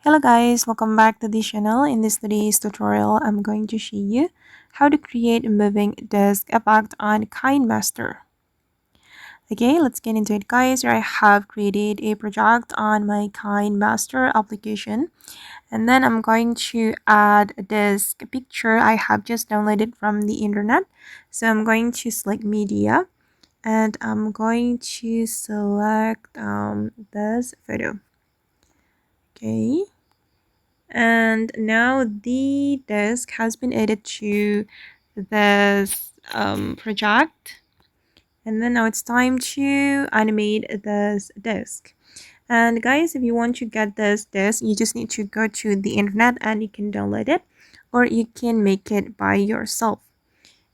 Hello guys, welcome back to the channel. In this today's tutorial, I'm going to show you how to create a moving desk effect on Kinemaster. Okay, let's get into it guys. Here I have created a project on my Kinemaster application. And then I'm going to add a desk picture I have just downloaded from the internet. So I'm going to select media and I'm going to select this photo. Okay. And now the disk has been added to this project, and then now it's time to animate this disk. And guys, if you want to get this disk, you just need to go to the internet and you can download it, or you can make it by yourself.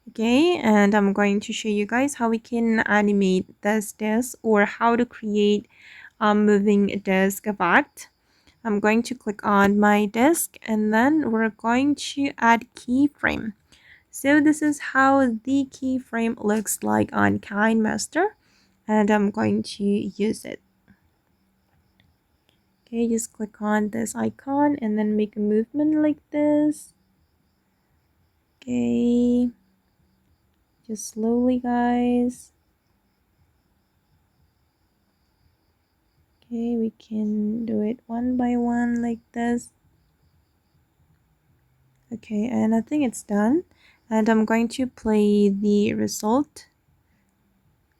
Okay, and I'm going to show you guys how we can animate this disk or how to create a moving disk effect. I'm going to click on my disk and then we're going to add keyframe. So this is how the keyframe looks like on Kinemaster, and I'm going to use it. Okay, just click on this icon and then make a movement like this. Okay, just slowly guys. Okay, we can do it one by one like this. Okay, and I think it's done. And I'm going to play the result.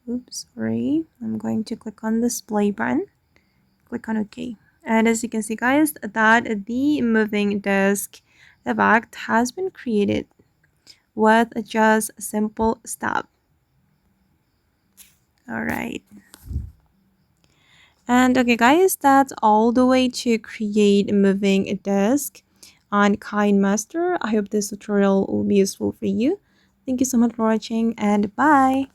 Oops, sorry. I'm going to click on this play button. Click on OK. And as you can see, guys, that the moving desk effect has been created with just a simple step. Alright. And okay, guys, that's all the way to create a moving desk on Kinemaster. I hope this tutorial will be useful for you. Thank you so much for watching and bye.